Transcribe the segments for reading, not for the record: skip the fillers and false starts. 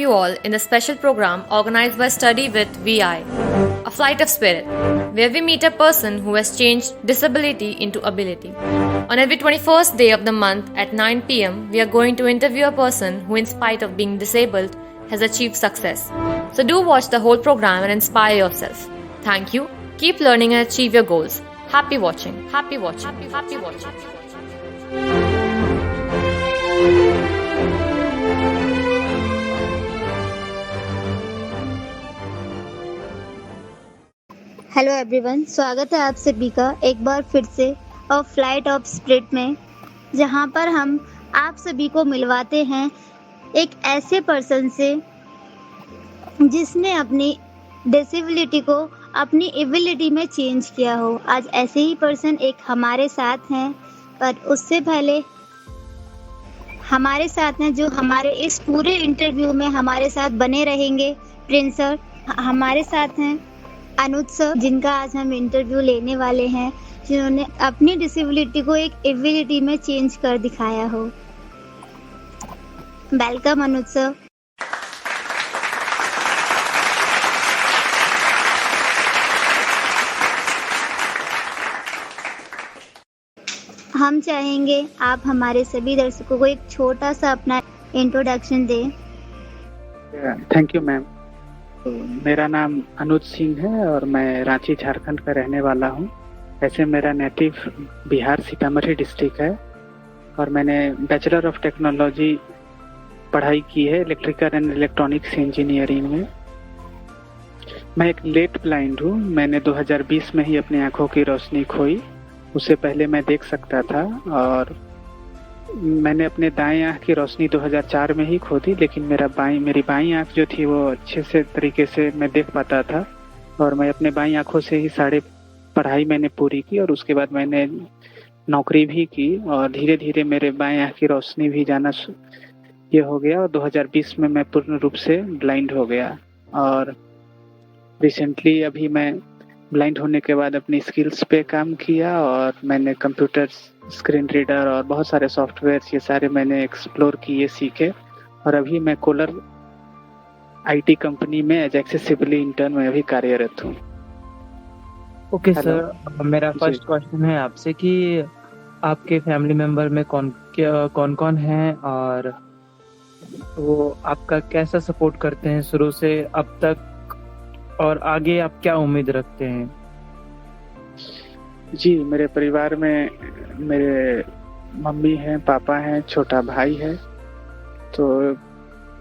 you all in a special program organized by Study with VI, A Flight of Spirit, where we meet a person who has changed disability into ability. On every 21st day of the month at 9 pm, we are going to interview a person who, in spite of being disabled, has achieved success. So do watch the whole program and inspire yourself. Thank you. Keep learning and achieve your goals. Happy watching. Happy watching. Happy watching. Hello everyone, स्वागत है आप सभी का एक बार फिर से a flight of spirit में, जहां पर हम आप सभी को मिलवाते हैं एक ऐसे पर्सन से जिसने अपनी डिसेबिलिटी को अपनी एबिलिटी में चेंज किया हो। आज ऐसे ही पर्सन एक हमारे साथ हैं, पर उससे पहले हमारे साथ हैं जो हमारे इस पूरे इंटरव्यू में हमारे साथ बने रहेंगे। प्रिंस सर हमारे साथ हैं, अनुज सर जिनका आज हम इंटरव्यू लेने वाले हैं, जिन्होंने अपनी डिसेबिलिटी को एक एबिलिटी में चेंज कर दिखाया हो। वेलकम अनुज सर। हम चाहेंगे आप हमारे सभी दर्शकों को एक छोटा सा अपना इंट्रोडक्शन दें। Thank you ma'am. मेरा नाम अनुज सिंह है और मैं रांची झारखंड का रहने वाला हूँ। वैसे मेरा नेटिव बिहार सीतामढ़ी डिस्ट्रिक्ट है और मैंने बैचलर ऑफ टेक्नोलॉजी पढ़ाई की है इलेक्ट्रिकल एंड इलेक्ट्रॉनिक्स इंजीनियरिंग में। मैं एक लेट ब्लाइंड हूँ। मैंने 2020 में ही अपनी आंखों की रोशनी खोई। उससे पहले मैं देख सकता था और मैंने अपने दाएं आँख की रोशनी 2004 में ही खो दी, लेकिन मेरी बाईं आँख जो थी वो अच्छे से तरीके से मैं देख पाता था और मैं अपने बाईं आँखों से ही सारे पढ़ाई मैंने पूरी की और उसके बाद मैंने नौकरी भी की और धीरे धीरे मेरे बाएं आँख की रोशनी भी जाना ये हो गया और 2020 में मैं पूर्ण रूप से ब्लाइंड हो गया। और रिसेंटली अभी मैं ब्लाइंड होने के बाद अपनी स्किल्स पे काम किया और मैंने कंप्यूटर स्क्रीन रीडर और बहुत सारे सॉफ्टवेयर ये सारे मैंने एक्सप्लोर किए, सीखे और अभी मैं कोलर आईटी कंपनी में एज एक्सेसिबिलिटी इंटर्न में अभी कार्यरत हूँ। ओके सर, मेरा फर्स्ट क्वेश्चन है आपसे कि आपके फैमिली मेंबर में कौन कौन हैं और वो आपका कैसा सपोर्ट करते हैं शुरू से अब तक, और आगे आप क्या उम्मीद रखते हैं? जी, मेरे परिवार में मेरे मम्मी हैं, पापा हैं, छोटा भाई है। तो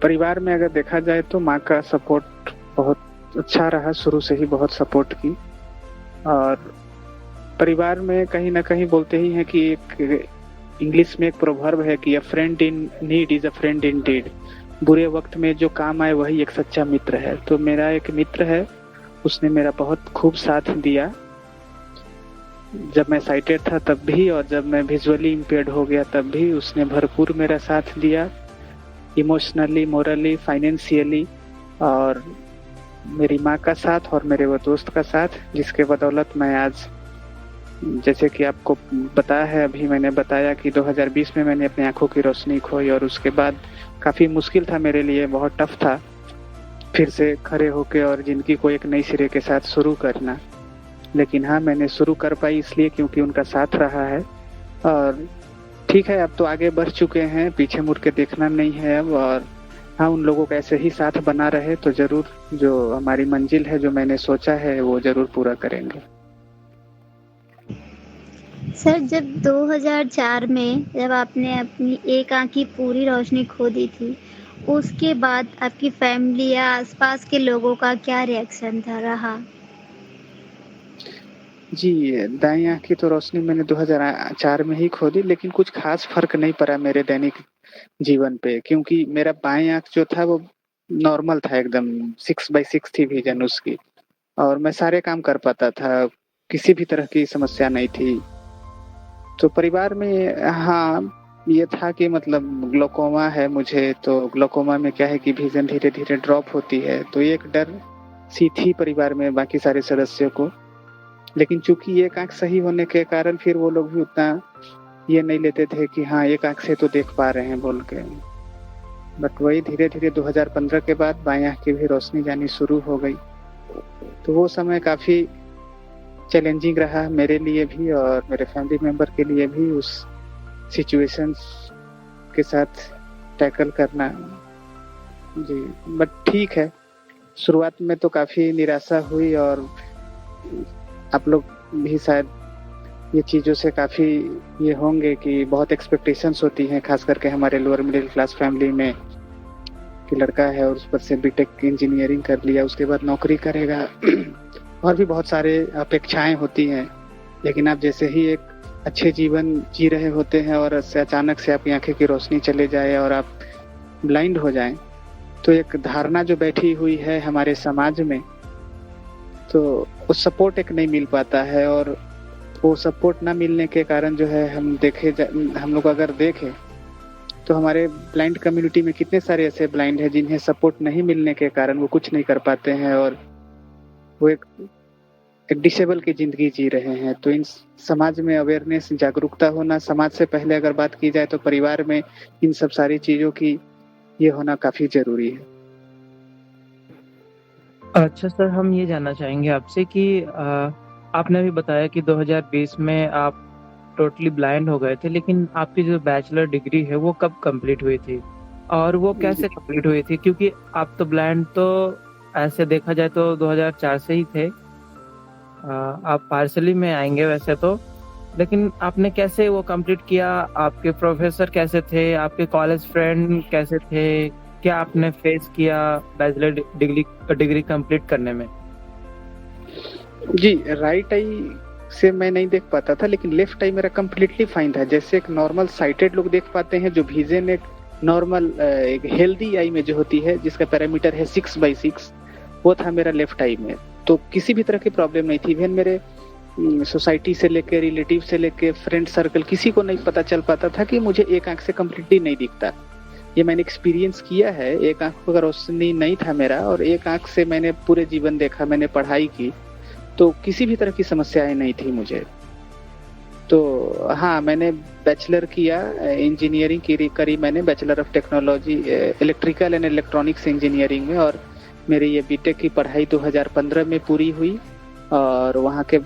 परिवार में अगर देखा जाए तो माँ का सपोर्ट बहुत अच्छा रहा, शुरू से ही बहुत सपोर्ट की। और परिवार में कहीं ना कहीं बोलते ही हैं कि एक इंग्लिश में एक प्रोवर्ब है कि a friend in need is a friend in deed. बुरे वक्त में जो काम आए वही एक सच्चा मित्र है। तो मेरा एक मित्र है, उसने मेरा बहुत खूब साथ दिया जब मैं साइटेड था तब भी, और जब मैं विजुअली इम्पेयर्ड हो गया तब भी उसने भरपूर मेरा साथ दिया, इमोशनली, मोरली, फाइनेंशियली। और मेरी माँ का साथ और मेरे वो दोस्त का साथ, जिसके बदौलत मैं आज, जैसे कि आपको पता है, अभी मैंने बताया कि 2020 में मैंने अपनी आंखों की रोशनी खोई और उसके बाद काफ़ी मुश्किल था मेरे लिए, बहुत टफ था फिर से खड़े होके और जिंदगी को एक नई सिरे के साथ शुरू करना। लेकिन हाँ, मैंने शुरू कर पाई इसलिए क्योंकि उनका साथ रहा है। और ठीक है, अब तो आगे बढ़ चुके हैं, पीछे मुड़ के देखना नहीं है अब। और हाँ, उन लोगों का ऐसे ही साथ बना रहे तो जरूर जो हमारी मंजिल है, जो मैंने सोचा है, वो जरूर पूरा करेंगे। सर, जब 2004 में जब आपने अपनी एक आँख की पूरी रोशनी खो दी थी, उसके बाद आपकी फैमिली या आसपास के लोगों का क्या रिएक्शन रहा? जी, दाईं आँख की तो रोशनी मैंने 2004 में ही खो दी, लेकिन कुछ खास फर्क नहीं पड़ा मेरे दैनिक जीवन पे, क्योंकि मेरा बाएं आँख जो था वो नॉर्मल था, एकदम 6/6 थी विजन उसकी और मैं सारे काम कर पाता था, किसी भी तरह की समस्या नहीं थी। तो परिवार में हाँ, ये था कि मतलब ग्लोकोमा है मुझे, तो ग्लोकोमा में क्या है कि विजन धीरे धीरे ड्रॉप होती है, तो ये एक डर सी थी परिवार में बाकी सारे सदस्यों को। लेकिन चूंकि एक आंख सही होने के कारण फिर वो लोग भी उतना ये नहीं लेते थे कि हाँ, एक आंख से तो देख पा रहे हैं बोल के। बट वही धीरे-धीरे 2015 के बाद बाएँ आँख की भी रोशनी जानी शुरू हो गई। तो वो समय काफ़ी चैलेंजिंग रहा मेरे लिए भी और मेरे फैमिली मेंबर के लिए भी, उस सिचुएशंस के साथ टैकल करना। जी, बट ठीक है, शुरुआत में तो काफ़ी निराशा हुई और आप लोग भी शायद ये चीज़ों से काफ़ी ये होंगे कि बहुत एक्सपेक्टेशंस होती हैं, ख़ास करके हमारे लोअर मिडिल क्लास फैमिली में, कि लड़का है और ऊपर से बीटेक इंजीनियरिंग कर लिया, उसके बाद नौकरी करेगा और भी बहुत सारे अपेक्षाएँ होती हैं। लेकिन आप जैसे ही एक अच्छे जीवन जी रहे होते हैं और से अचानक से आपकी आँखें की रोशनी चले जाए और आप ब्लाइंड हो जाएँ, तो एक धारणा जो बैठी हुई है हमारे समाज में, तो वो सपोर्ट एक नहीं मिल पाता है और वो सपोर्ट ना मिलने के कारण जो है हम लोग अगर देखें तो हमारे ब्लाइंड कम्युनिटी में कितने सारे ऐसे ब्लाइंड हैं जिन्हें सपोर्ट नहीं मिलने के कारण वो कुछ नहीं कर पाते हैं और वो एक डिसेबल की ज़िंदगी जी रहे हैं। तो इन समाज में अवेयरनेस, जागरूकता होना, समाज से पहले अगर बात की जाए तो परिवार में इन सब सारी चीज़ों की ये होना काफ़ी ज़रूरी है। अच्छा सर, हम ये जानना चाहेंगे आपसे कि आपने अभी बताया कि 2020 में आप टोटली ब्लाइंड हो गए थे, लेकिन आपकी जो बैचलर डिग्री है वो कब कंप्लीट हुई थी? और वो कैसे कंप्लीट हुई थी? क्योंकि आप तो ब्लाइंड तो ऐसे देखा जाए तो 2004 से ही थे। आप पार्सली में आएँगे वैसे तो, लेकिन आपने कैसे वो कंप्लीट किया? आपके प्रोफ़ेसर कैसे थे? आपके कॉलेज फ्रेंड कैसे थे? क्या आपने फेस किया बैचलर डिग्री कंप्लीट करने में? जी, राइट आई से मैं नहीं देख पाता था, लेकिन लेफ्ट आई मेरा कंप्लीटली फाइन था। जैसे एक नॉर्मल साइटेड लोग देख पाते हैं, जो विज़न एक नॉर्मल एक हेल्दी आई में जो होती है, जिसका पैरामीटर है 6/6, वो था मेरा लेफ्ट आई में। तो किसी भी तरह की प्रॉब्लम नहीं थी। इवन मेरे सोसाइटी से लेके, रिलेटिव से लेके, फ्रेंड सर्कल, किसी को नहीं पता चल पाता था कि मुझे एक आँख से कंप्लीटली नहीं दिखता। ये मैंने एक्सपीरियंस किया है। एक आँख का रोशनी नहीं था मेरा और एक आँख से मैंने पूरे जीवन देखा, मैंने पढ़ाई की, तो किसी भी तरह की समस्याएँ नहीं थी मुझे। तो हाँ, मैंने बैचलर किया, इंजीनियरिंग करी मैंने, bachelor of technology electrical and electronics engineering में, और मेरी ये बीटेक की पढ़ाई 2015 में पूरी हुई और वहाँ के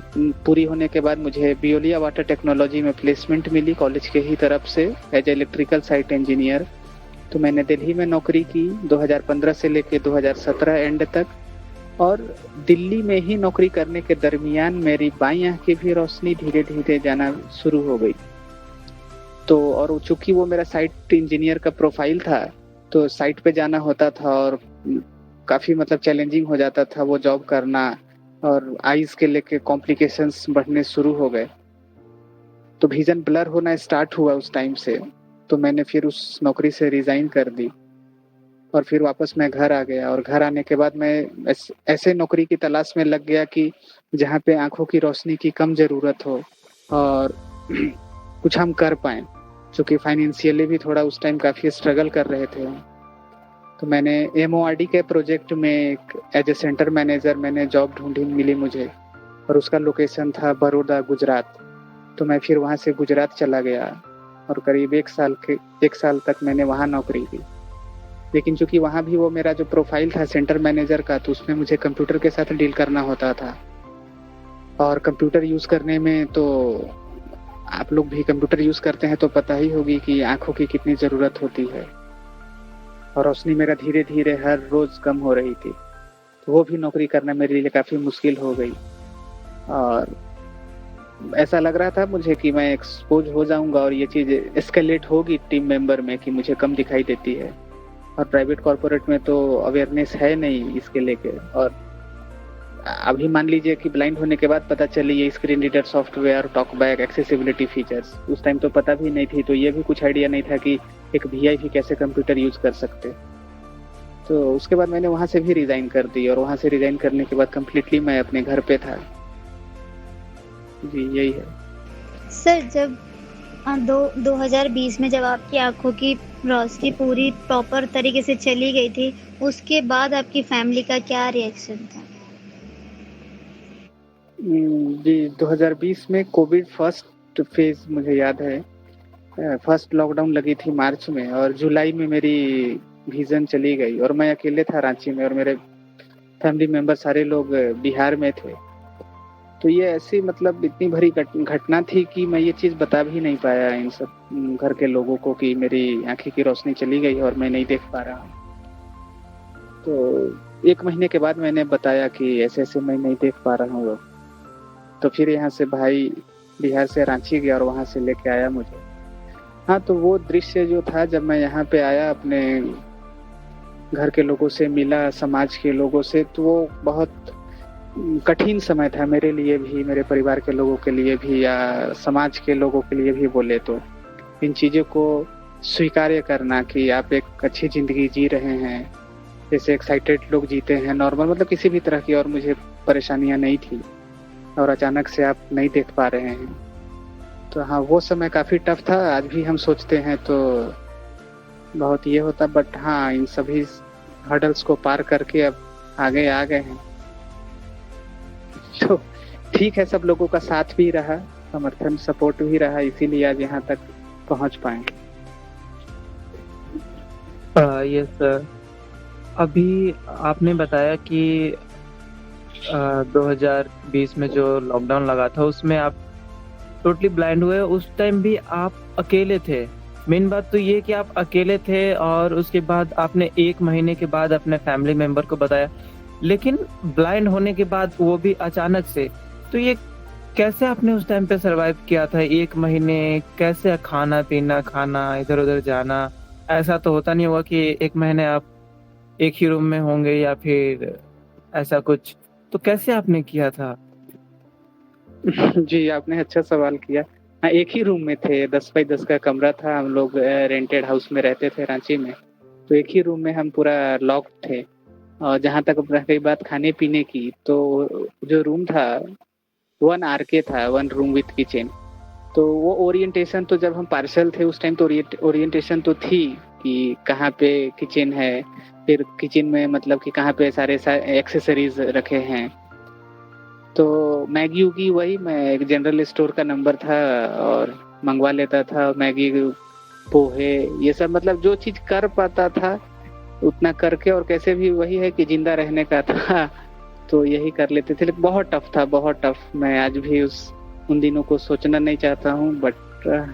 पूरी होने के बाद मुझे बियोलिया वाटर टेक्नोलॉजी में प्लेसमेंट मिली कॉलेज के ही तरफ से एज इलेक्ट्रिकल साइट इंजीनियर। तो मैंने दिल्ली में नौकरी की 2015 से लेके 2017 एंड तक, और दिल्ली में ही नौकरी करने के दरमियान मेरी बाईं आँख की भी रोशनी धीरे-धीरे जाना शुरू हो गई। तो और चूँकि वो मेरा साइट इंजीनियर का प्रोफाइल था, तो साइट पे जाना होता था और काफ़ी मतलब चैलेंजिंग हो जाता था वो जॉब करना, और आईज़ के लेके कॉम्प्लिकेशंस बढ़ने शुरू हो गए। तो विज़न ब्लर होना स्टार्ट हुआ उस टाइम से। तो मैंने फिर उस नौकरी से रिज़ाइन कर दी और फिर वापस मैं घर आ गया, और घर आने के बाद मैं ऐसे नौकरी की तलाश में लग गया कि जहाँ पे आँखों की रोशनी की कम ज़रूरत हो और कुछ हम कर पाएँ, चूँकि फाइनेंशियली भी थोड़ा उस टाइम काफ़ी स्ट्रगल कर रहे थे हम। तो मैंने एमओआरडी के प्रोजेक्ट में एक एज ए सेंटर मैनेजर मैंने जॉब ढूँढी, मिली मुझे, और उसका लोकेशन था बड़ौदा, गुजरात। तो मैं फिर वहाँ से गुजरात चला गया और करीब 1 साल तक मैंने वहाँ नौकरी की। लेकिन चूँकि वहाँ भी वो मेरा जो प्रोफाइल था सेंटर मैनेजर का, तो उसमें मुझे कंप्यूटर के साथ डील करना होता था, और कंप्यूटर यूज़ करने में तो आप लोग भी कंप्यूटर यूज़ करते हैं तो पता ही होगी कि आँखों की कितनी ज़रूरत होती है, और रोशनी मेरा धीरे-धीरे हर रोज़ कम हो रही थी। तो वो भी नौकरी करना मेरे लिए काफ़ी मुश्किल हो गई, और ऐसा लग रहा था मुझे कि मैं एक्सपोज़ हो जाऊँगा और ये चीज़ एस्केलेट होगी टीम मेंबर में कि मुझे कम दिखाई देती है, और प्राइवेट कॉर्पोरेट में तो अवेयरनेस है नहीं इसके लेके। और अभी मान लीजिए कि ब्लाइंड होने के बाद पता चली ये screen reader software, talkback, accessibility features, उस टाइम तो पता भी नहीं थी, तो ये भी कुछ आइडिया नहीं था कि एक वीआईपी कैसे कंप्यूटर यूज़ कर सकते। तो उसके बाद मैंने वहाँ से भी रिज़ाइन कर दी, और वहाँ से रिज़ाइन करने के बाद कंप्लीटली मैं अपने घर पे था। जी, यही है। सर, जब 2020 में जब आपकी आँखों की रोशनी पूरी प्रॉपर तरीके से चली गई थी, उसके बाद आपकी फैमिली का क्या रिएक्शन था? जी, 2020 में कोविड फर्स्ट फेज़ मुझे याद है। फर्स्ट लॉकडाउन लगी थी मार्च में, और जुलाई में मेरी विजन चली गई और मैं अकेले था रांची में और मेरे फैमिली मेंबर सारे लोग बिहार में थे। तो ये ऐसी मतलब इतनी भरी घटना थी कि मैं ये चीज़ बता भी नहीं पाया इन सब घर के लोगों को कि मेरी आंखें की रोशनी चली गई और मैं नहीं देख पा रहा हूँ। तो 1 महीने के बाद मैंने बताया कि ऐसे ऐसे मैं नहीं देख पा रहा हूँ। तो फिर यहाँ से भाई बिहार से रांची गया और वहाँ से लेके आया मुझे। हाँ, तो वो दृश्य जो था जब मैं यहाँ पे आया, अपने घर के लोगों से मिला, समाज के लोगों से, तो वो बहुत कठिन समय था मेरे लिए भी, मेरे परिवार के लोगों के लिए भी, या समाज के लोगों के लिए भी बोले तो। इन चीज़ों को स्वीकार्य करना कि आप एक अच्छी ज़िंदगी जी रहे हैं, जैसे एक्साइटेड लोग जीते हैं नॉर्मल, मतलब किसी भी तरह की और मुझे परेशानियां नहीं थी और अचानक से आप नहीं देख पा रहे हैं। तो हाँ, वो समय काफ़ी टफ था। आज भी हम सोचते हैं तो बहुत ये होता, बट हाँ, इन सभी हर्डल्स को पार करके अब आगे आ गए हैं। तो ठीक है, सब लोगों का साथ भी रहा, समर्थन सपोर्ट भी रहा, इसीलिए आज यहाँ तक पहुँच पाए। यस सर, अभी आपने बताया कि 2020 में जो लॉकडाउन लगा था उसमें आप टोटली ब्लाइंड हुए। उस टाइम भी आप अकेले थे। मेन बात तो ये कि आप अकेले थे और उसके बाद आपने 1 महीने के बाद अपने फैमिली मेंबर को बताया, लेकिन ब्लाइंड होने के बाद वो भी अचानक से। तो ये कैसे आपने उस टाइम पे सरवाइव किया था 1 महीने? कैसे खाना पीना, खाना, इधर उधर जाना? ऐसा तो होता नहीं होगा कि 1 महीने आप एक ही रूम में होंगे या फिर ऐसा कुछ। तो कैसे आपने किया था? जी, आपने अच्छा सवाल किया। हाँ, एक ही रूम में थे, 10 बाई 10 का कमरा था। हम लोग रेंटेड हाउस में रहते थे रांची में। तो एक ही रूम में हम पूरा लॉक थे। और जहाँ तक रही बात खाने पीने की, तो जो रूम था 1 RK था, 1 रूम विथ किचन। तो वो ओरिएंटेशन तो जब हम पार्सल थे उस टाइम तो ओरिएंटेशन तो थी कि कहाँ पे किचन है, फिर किचन में मतलब कि कहाँ पे सारे एक्सेसरीज रखे हैं। तो मैगी उगी वही, मैं एक जनरल स्टोर का नंबर था और मंगवा लेता था मैगी, पोहे, ये सब, मतलब जो चीज़ कर पाता था उतना करके, और कैसे भी वही है कि जिंदा रहने का था तो यही कर लेते थे। लेकिन बहुत टफ था, बहुत टफ। मैं आज भी उन दिनों को सोचना नहीं चाहता हूँ, बट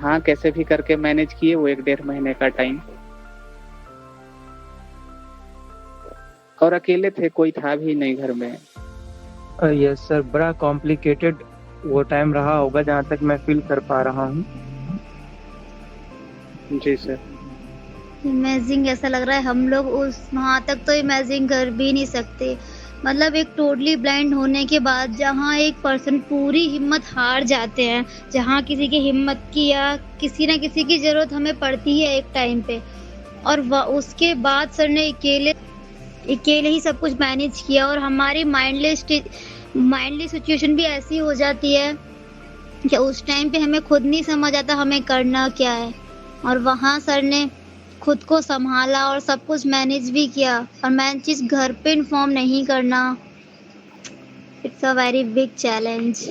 हाँ, कैसे भी करके मैनेज किए वो 1-1.5 महीने का टाइम। और अकेले थे, कोई था भी नहीं घर में। यस सर, बड़ा कॉम्प्लिकेटेड वो टाइम रहा होगा जहाँ तक मैं फील कर पा रहा हूँ। जी सर। इमेजिंग ऐसा लग रहा है हम लोग उस वहाँ तक तो इमेजिन कर भी नहीं सकते। मतलब एक टोटली ब्लाइंड होने के बाद जहाँ एक पर्सन पूरी हिम्मत हार जाते हैं, जहाँ किसी की हिम्मत की या किसी ना किसी की ज़रूरत हमें पड़ती है एक टाइम पे, और उसके बाद सर ने अकेले ही सब कुछ मैनेज किया। और हमारी माइंडली सिचुएशन भी ऐसी हो जाती है कि उस टाइम पे हमें खुद नहीं समझ आता हमें करना क्या है, और वहाँ सर ने खुद को संभाला और सब कुछ मैनेज भी किया। और मेन चीज़, घर पे इन्फॉर्म नहीं करना, it's a very big challenge.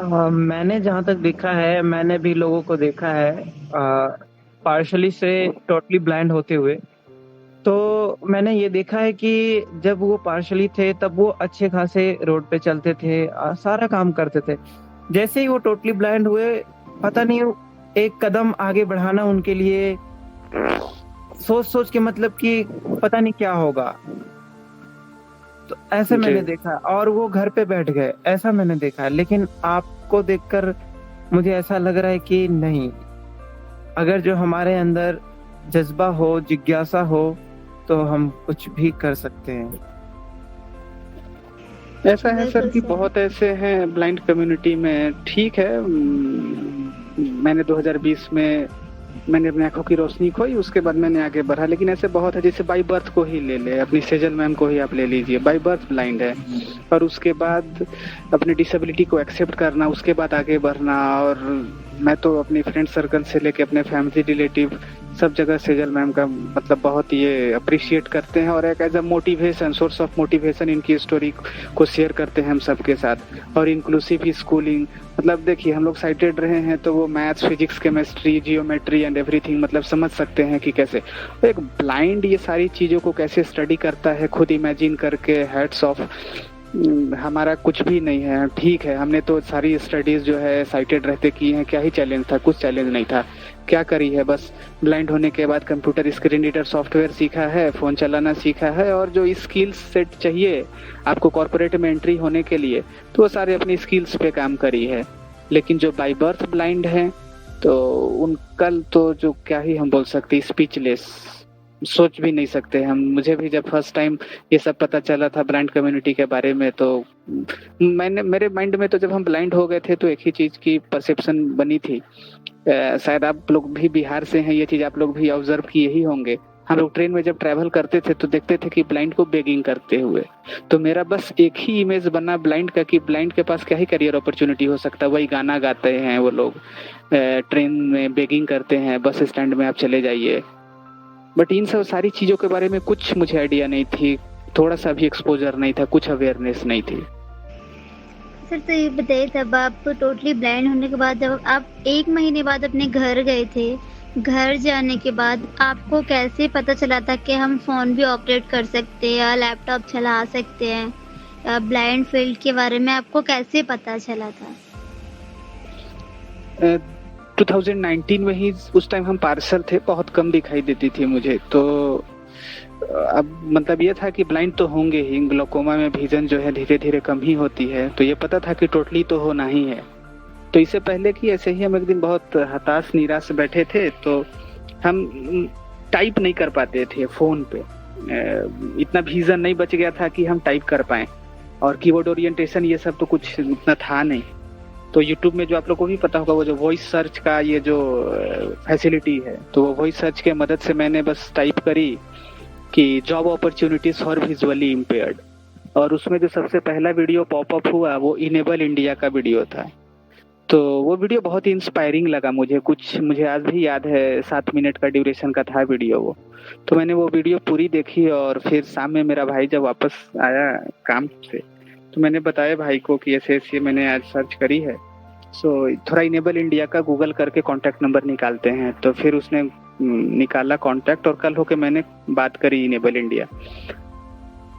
मैंने जहाँ तक देखा है, मैंने भी लोगों को देखा है पार्शली से टोटली ब्लाइंड होते हुए। तो मैंने ये देखा है कि जब वो पार्शली थे तब वो अच्छे खासे रोड पे चलते थे, सारा काम करते थे। जैसे ही वो टोटली ब्लाइंड हुए, पता नहीं एक कदम आगे बढ़ाना उनके लिए सोच के, मतलब कि पता नहीं क्या होगा। तो ऐसे मैंने देखा, और वो घर पे बैठ गए, ऐसा मैंने देखा। लेकिन आपको देखकर मुझे ऐसा लग रहा है कि नहीं, अगर जो हमारे अंदर जज्बा हो, जिज्ञासा हो, तो हम कुछ भी कर सकते हैं। ऐसा है सर कि बहुत ऐसे हैं ब्लाइंड कम्युनिटी में। ठीक है, मैंने 2020 में मैंने अपनी आंखों की रोशनी खोई, उसके बाद मैंने आगे बढ़ा। लेकिन ऐसे बहुत है, जैसे बाई बर्थ को ही ले ले, अपनी सेजल मैम को ही आप ले लीजिए, बाई बर्थ ब्लाइंड है, और उसके बाद अपनी डिसेबिलिटी को एक्सेप्ट करना, उसके बाद आगे बढ़ना। और मैं तो अपने फ्रेंड सर्कल से लेके अपने फैमिली रिलेटिव सब जगह सेजल मैम का मतलब बहुत ये अप्रिशिएट करते हैं और एक as a motivation, source of motivation इनकी स्टोरी को शेयर करते हैं हम सबके साथ। और इंक्लूसिव स्कूलिंग, मतलब देखिए हम लोग साइटेड रहे हैं तो वो maths, physics, chemistry, geometry and everything मतलब समझ सकते हैं कि कैसे तो एक ब्लाइंड ये सारी चीज़ों को कैसे स्टडी करता है, खुद इमेजिन करके। Hats off. हमारा कुछ भी नहीं है, ठीक है, हमने तो सारी स्टडीज जो है साइटेड रहते की हैं, क्या ही चैलेंज था, कुछ चैलेंज नहीं था। क्या करी है, बस ब्लाइंड होने के बाद कंप्यूटर स्क्रीन रीडर सॉफ्टवेयर सीखा है, फोन चलाना सीखा है, और जो स्किल्स सेट चाहिए आपको कॉर्पोरेट में एंट्री होने के लिए तो वो सारे अपनी स्किल्स पे काम करी है। लेकिन जो बाय बर्थ ब्लाइंड हैं तो उनका तो जो क्या ही हम बोल सकते, स्पीचलेस, सोच भी नहीं सकते हम। मुझे भी जब फर्स्ट टाइम ये सब पता चला था ब्लाइंड कम्युनिटी के बारे में तो मेरे माइंड में तो जब हम ब्लाइंड हो गए थे तो एक ही चीज की परसेप्शन बनी थी। शायद आप लोग भी बिहार से हैं, ये चीज आप लोग भी ऑब्जर्व किए ही होंगे। हम लोग ट्रेन में जब ट्रैवल करते थे तो देखते थे कि ब्लाइंड को बेगिंग करते हुए, तो मेरा बस एक ही इमेज बना ब्लाइंड का कि ब्लाइंड के पास क्या ही करियर अपॉर्चुनिटी हो सकता है। वही गाना गाते हैं वो लोग, ट्रेन में बेगिंग करते हैं, बस स्टैंड में आप चले जाइए। बट इन सब सारी चीजों के बारे में कुछ मुझे आइडिया नहीं थी, थोड़ा सा भी एक्सपोजर नहीं था, कुछ अवेयरनेस नहीं थी। सर तो ये बताइए, तब आप टोटली ब्लाइंड होने के बाद जब आप 1 महीने बाद अपने घर गए थे, घर जाने के बाद आपको कैसे पता चला था कि हम फ़ोन भी ऑपरेट कर सकते हैं या लैपटॉप चला सकते हैं, या ब्लाइंड फील्ड के बारे में आपको कैसे पता चला था? 2019 में ही, उस टाइम हम पार्सल थे, बहुत कम दिखाई देती थी मुझे, तो अब मतलब ये था कि ब्लाइंड तो होंगे ही, ग्लोकोमा में विजन जो है धीरे धीरे कम ही होती है, तो ये पता था कि टोटली तो होना ही है। तो इससे पहले कि ऐसे ही हम एक दिन बहुत हताश निराश बैठे थे तो हम टाइप नहीं कर पाते थे फोन पे, इतना विजन नहीं बच गया था कि हम टाइप कर पाए, और कीबोर्ड ओरिएंटेशन ये सब तो कुछ उतना था नहीं। तो यूट्यूब में जो आप लोग को भी पता होगा वो जो वॉइस सर्च का ये जो फैसिलिटी है, तो वो वॉइस सर्च के मदद से मैंने बस टाइप करी कि job opportunities for visually impaired, और उसमें जो सबसे पहला वीडियो पॉपअप हुआ वो इनेबल इंडिया का वीडियो था। तो वो वीडियो बहुत ही इंस्पायरिंग लगा मुझे, कुछ मुझे आज भी याद है, 7 मिनट का ड्यूरेशन का था वीडियो वो। तो मैंने वो वीडियो पूरी देखी, और फिर शाम में मेरा भाई जब वापस आया काम से तो मैंने बताया भाई को कि ऐसे ऐसे मैंने आज सर्च करी है, सो थोड़ा इनेबल इंडिया का गूगल करके कॉन्टैक्ट नंबर निकालते हैं। तो फिर उसने निकाला कॉन्टैक्ट, और कल होके मैंने बात करी इनेबल इंडिया।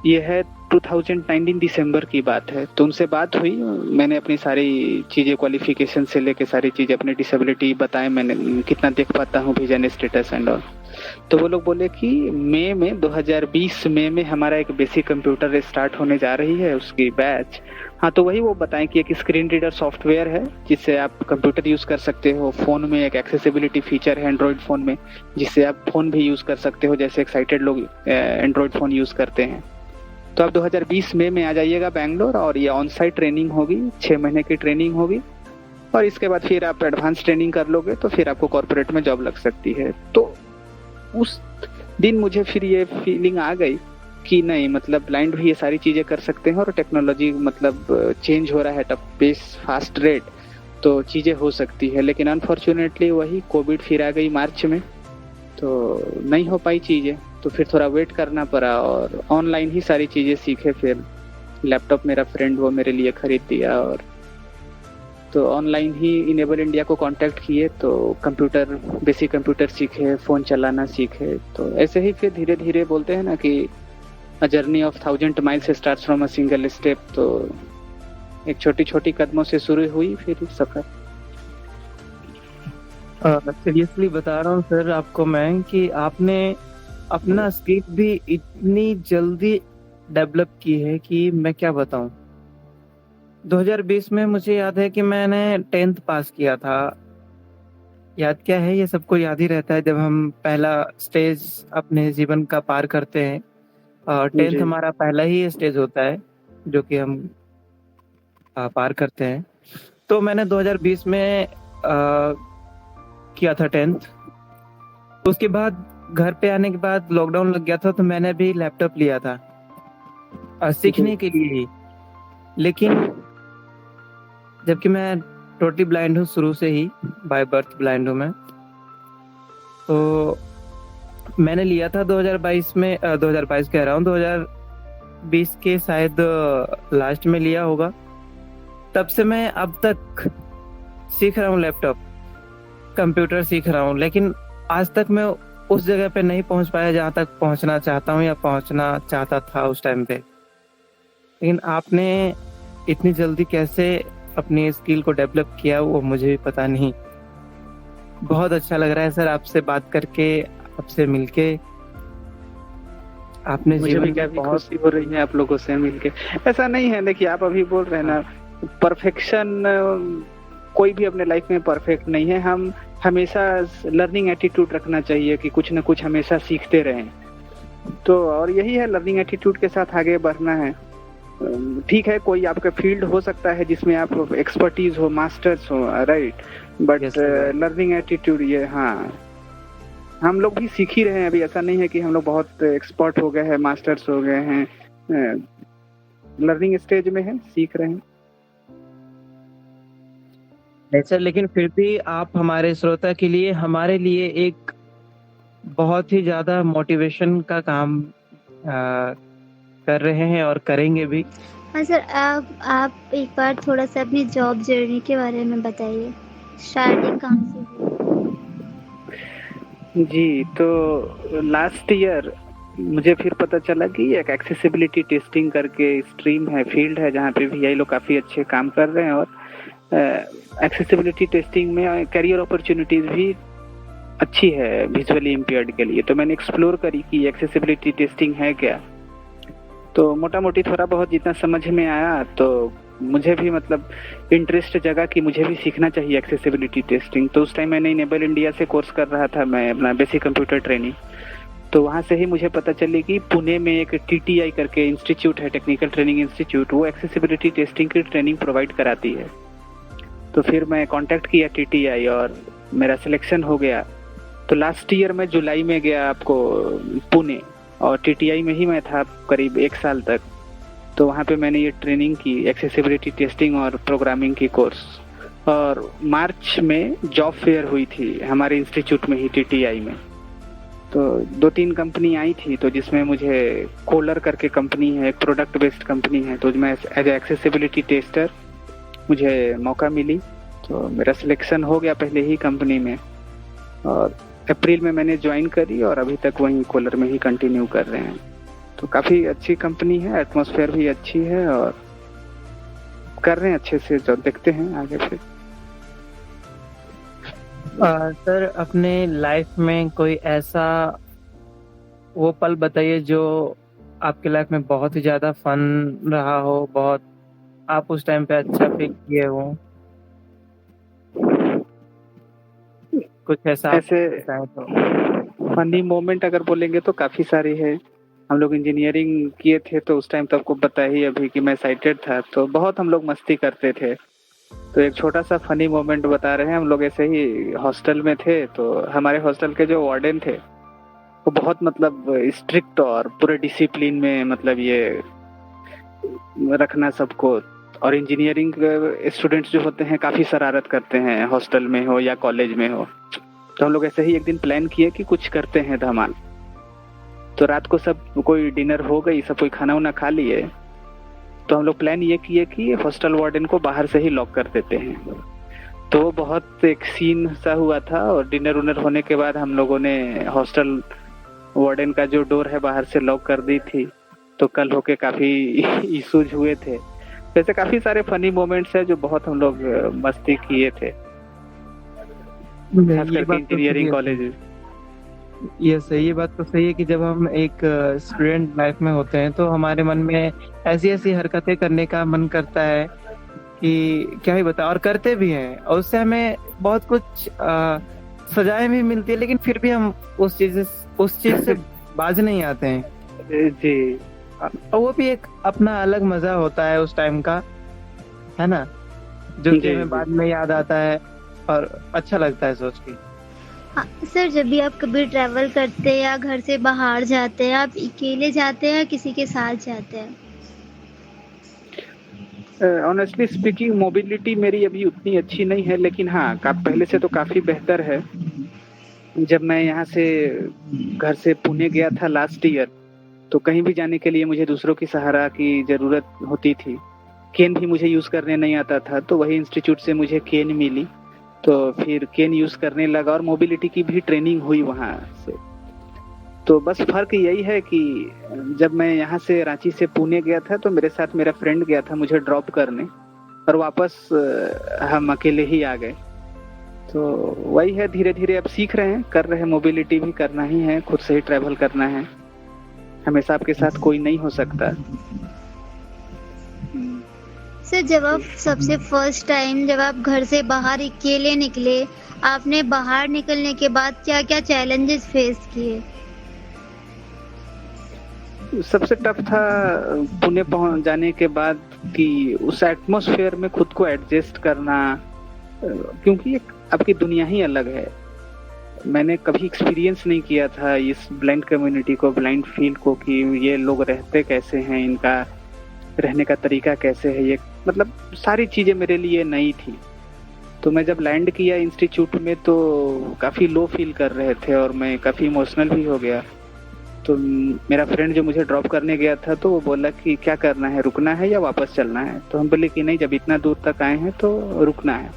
ये है 2019 दिसंबर की बात है। तो उनसे बात हुई, मैंने अपनी सारी चीज़ें, क्वालिफिकेशन से लेके सारी चीज़ें, अपनी डिसेबिलिटी बताए, मैंने कितना देख पाता हूँ, विजन स्टेटस एंड ऑल। तो वो लोग बोले कि मई में 2020 मई में हमारा एक बेसिक कंप्यूटर स्टार्ट होने जा रही है, उसकी बैच। हाँ, तो वही वो बताएं कि एक स्क्रीन रीडर सॉफ्टवेयर है जिससे आप कंप्यूटर यूज़ कर सकते हो। फ़ोन में एक एक्सेसिबिलिटी फीचर है एंड्रॉयड फ़ोन में, जिससे आप फ़ोन भी यूज़ कर सकते हो, जैसे एक्साइटेड लोग एंड्रॉयड फ़ोन यूज़ करते हैं। तो आप 2020 मई में आ जाइएगा बैंगलोर, और ये ऑन साइट ट्रेनिंग होगी, 6 महीने की ट्रेनिंग होगी, और इसके बाद फिर आप एडवांस ट्रेनिंग कर लोगे तो फिर आपको कॉर्पोरेट में जॉब लग सकती है। तो उस दिन मुझे फिर ये फीलिंग आ गई कि नहीं, मतलब ब्लाइंड भी ये सारी चीज़ें कर सकते हैं, और टेक्नोलॉजी मतलब चेंज हो रहा है एट पेस फास्ट रेट, तो चीज़ें हो सकती है। लेकिन अनफॉर्चुनेटली वही कोविड फिर आ गई मार्च में, तो नहीं हो पाई चीज़ें, तो फिर थोड़ा वेट करना पड़ा, और ऑनलाइन ही सारी चीज़ें सीखे। फिर लैपटॉप मेरा फ्रेंड वो मेरे लिए खरीद दिया, और तो ऑनलाइन ही इनेबल इंडिया को कांटेक्ट किए, तो कंप्यूटर, बेसिक कंप्यूटर सीखे, फ़ोन चलाना सीखे। तो ऐसे ही फिर धीरे धीरे बोलते हैं ना कि a journey of 1000 miles starts from a single step, तो एक छोटी छोटी कदमों से शुरू हुई फिर सफ़र। सीरियसली बता रहा हूँ सर आपको मैं कि आपने अपना स्किल भी इतनी जल्दी डेवलप की है कि मैं क्या बताऊं। 2020 में मुझे याद है कि मैंने 10th पास किया था। याद क्या है, ये सबको याद ही रहता है जब हम पहला स्टेज अपने जीवन का पार करते हैं, और 10th हमारा पहला ही स्टेज होता है जो कि हम पार करते हैं। तो मैंने 2020 में किया था 10th। उसके बाद घर पे आने के बाद लॉकडाउन लग गया था, तो मैंने भी लैपटॉप लिया था सीखने के लिए ही। लेकिन जबकि मैं टोटली ब्लाइंड हूँ, शुरू से ही बाय बर्थ ब्लाइंड हूँ मैं, तो मैंने लिया था 2022 में 2022 कह रहा हूँ 2020 के शायद लास्ट में लिया होगा। तब से मैं अब तक सीख रहा हूँ लैपटॉप, कंप्यूटर सीख रहा हूँ, लेकिन आज तक मैं उस जगह पे नहीं पहुंच पाया जहाँ तक पहुंचना चाहता हूँ या पहुंचना चाहता था उस टाइम पे। लेकिन आपने इतनी जल्दी कैसे अपनी स्किल को डेवलप किया वो मुझे भी पता नहीं। बहुत अच्छा लग रहा है सर आपसे बात करके, आपसे मिलके। आपने मुझे जीवन भी में काफी बहुत खुशी हो रही है आप लोगों से मिलके। ऐसा नहीं है, देखिए आप अभी बोल रहे हैं ना, परफेक्शन कोई भी अपने लाइफ में परफेक्ट नहीं है। हम हमेशा लर्निंग एटीट्यूड रखना चाहिए कि कुछ ना कुछ हमेशा सीखते रहें। तो और यही है, लर्निंग एटीट्यूड के साथ आगे बढ़ना है। ठीक है, कोई आपका फील्ड हो सकता है जिसमें आप एक्सपर्टीज हो, मास्टर्स हो, right, but Yes, sir. Learning attitude ये, हाँ, हम लोग भी सीख ही रहे हैं अभी। ऐसा नहीं है कि हम लोग बहुत एक्सपर्ट हो गए हैं, मास्टर्स हो गए हैं, लर्निंग स्टेज में है, सीख रहे हैं। नहीं सर, लेकिन फिर भी आप हमारे श्रोता के लिए, हमारे लिए एक बहुत ही ज्यादा मोटिवेशन का काम कर रहे हैं और करेंगे भी। हाँ सर, आप एक बार थोड़ा सा अपनी जॉब जर्नी के बारे में बताइए। स्टार्टिंग कहाँ से हुई? जी, तो लास्ट ईयर मुझे फिर पता चला कि एक एक्सेसिबिलिटी टेस्टिंग करके स्ट्रीम है, फील्ड है, जहाँ पे भी यही लोग काफ़ी अच्छे काम कर रहे हैं। और एक्सेसिबिलिटी टेस्टिंग में करियर अपॉर्चुनिटीज़ भी अच्छी है विजुअली इम्पेयर्ड के लिए। तो मैंने एक्सप्लोर करी कि एक्सेसिबिलिटी टेस्टिंग है क्या। तो मोटा मोटी थोड़ा बहुत जितना समझ में आया, तो मुझे भी मतलब इंटरेस्ट जगा कि मुझे भी सीखना चाहिए एक्सेसिबिलिटी टेस्टिंग। तो उस टाइम मैंने इनेबल इंडिया से कोर्स कर रहा था, मैं अपना बेसिक कंप्यूटर ट्रेनिंग। तो वहाँ से ही मुझे पता चली कि पुणे में एक TTI करके इंस्टीट्यूट है, टेक्निकल ट्रेनिंग इंस्टीट्यूट, वो एक्सेसिबिलिटी टेस्टिंग की ट्रेनिंग प्रोवाइड कराती है। तो फिर मैं कांटेक्ट किया TTI और मेरा सिलेक्शन हो गया। तो लास्ट ईयर मैं जुलाई में गया आपको पुणे, और TTI में ही मैं था करीब 1 साल तक। तो वहाँ पे मैंने ये ट्रेनिंग की, एक्सेसिबिलिटी टेस्टिंग और प्रोग्रामिंग की कोर्स। और मार्च में जॉब फेयर हुई थी हमारे इंस्टीट्यूट में ही, TTI में। तो 2-3 कंपनी आई थी, तो जिसमें मुझे कोलर करके कंपनी है, एक प्रोडक्ट बेस्ड कंपनी है, तो मैं एज एक्सेसिबिलिटी टेस्टर मुझे मौका मिली। तो मेरा सिलेक्शन हो गया पहले ही कंपनी में, और अप्रैल में मैंने ज्वाइन करी और अभी तक वहीं कोलर में ही कंटिन्यू कर रहे हैं। तो काफ़ी अच्छी कंपनी है, एटमॉस्फेयर भी अच्छी है, और कर रहे हैं अच्छे से। जो देखते हैं आगे फिर। सर, अपने लाइफ में कोई ऐसा वो पल बताइए जो आपके लाइफ में बहुत ही ज्यादा फन रहा हो, बहुत आप उस टाइम पे अच्छा फील किए हो, कुछ ऐसा ऐसे बताएं तो। फनी मोमेंट अगर बोलेंगे तो काफ़ी सारी है। हम लोग इंजीनियरिंग किए थे, तो उस टाइम तो आपको पता ही अभी कि मैं साइटेड था, तो बहुत हम लोग मस्ती करते थे। तो एक छोटा सा फनी मोमेंट बता रहे हैं। हम लोग ऐसे ही हॉस्टल में थे, तो हमारे हॉस्टल के जो वार्डन थे वो बहुत मतलब स्ट्रिक्ट और पूरे डिसिप्लिन में, मतलब ये रखना सबको। और इंजीनियरिंग स्टूडेंट्स जो होते हैं काफ़ी शरारत करते हैं, हॉस्टल में हो या कॉलेज में हो। तो हम लोग ऐसे ही एक दिन प्लान किए कि कुछ करते हैं धमाल। तो रात को सब कोई डिनर हो गई, सब कोई खाना वाना खा लिए। तो हम लोग प्लान ये किए कि हॉस्टल वार्डन को बाहर से ही लॉक कर देते हैं। तो बहुत एक सीन सा हुआ था, और डिनर उनर होने के बाद हम लोगों ने हॉस्टल वार्डन का जो डोर है बाहर से लॉक कर दी थी। तो कल होके काफ़ी इश्यूज हुए थे। वैसे काफ़ी सारे फनी मोमेंट्स हैं जो बहुत हम लोग मस्ती किए थे, खास करके इंजीनियरिंग कॉलेज। ये बात तो सही है कि जब हम एक स्टूडेंट लाइफ में होते हैं तो हमारे मन में ऐसी ऐसी हरकतें करने का मन करता है कि क्या ही बता, और करते भी हैं, और उससे हमें बहुत कुछ सजाएं भी मिलती है, लेकिन फिर भी हम उस चीज से बाज नहीं आते हैं जी। और वो भी एक अपना अलग मजा होता है उस टाइम का, है ना, जो कि हमें बाद में याद आता है और अच्छा लगता है सोच के। हाँ सर, जब भी आप कभी ट्रैवल करते हैं या घर से बाहर जाते हैं, आप अकेले जाते हैं या किसी के साथ जाते हैं? ऑनेस्टली स्पीकिंग, मोबिलिटी मेरी अभी उतनी अच्छी नहीं है, लेकिन हाँ पहले से तो काफ़ी बेहतर है। जब मैं यहाँ से घर से पुणे गया था लास्ट ईयर, तो कहीं भी जाने के लिए मुझे दूसरों की सहारा की ज़रूरत होती थी। केन भी मुझे यूज़ करने नहीं आता था, तो वही इंस्टीट्यूट से मुझे केन मिली, तो फिर केन यूज़ करने लगा और मोबिलिटी की भी ट्रेनिंग हुई वहाँ से। तो बस फ़र्क यही है कि जब मैं यहाँ से रांची से पुणे गया था तो मेरे साथ मेरा फ्रेंड गया था मुझे ड्रॉप करने, और वापस हम अकेले ही आ गए। तो वही है, धीरे धीरे अब सीख रहे हैं, कर रहे हैं, मोबिलिटी भी करना ही है, खुद से ही ट्रैवल करना है, हमेशा आपके साथ कोई नहीं हो सकता। सर, जब आप सबसे फर्स्ट टाइम जब आप घर से बाहर अकेले निकले, आपने बाहर निकलने के बाद क्या क्या चैलेंजेस फेस किए? सबसे टफ था पुणे पहुंच जाने के बाद कि उस एटमॉस्फेयर में खुद को एडजस्ट करना, क्योंकि एक आपकी दुनिया ही अलग है। मैंने कभी एक्सपीरियंस नहीं किया था इस ब्लाइंड कम्युनिटी को, ब्लाइंड फील्ड को, कि ये लोग रहते कैसे हैं, इनका रहने का तरीका कैसे है, ये मतलब सारी चीज़ें मेरे लिए नई थी। तो मैं जब लैंड किया इंस्टीट्यूट में तो काफ़ी लो फील कर रहे थे और मैं काफ़ी इमोशनल भी हो गया। तो मेरा फ्रेंड जो मुझे ड्रॉप करने गया था तो वो बोला कि क्या करना है, रुकना है या वापस चलना है? तो हम बोले कि नहीं, जब इतना दूर तक आए हैं तो रुकना है।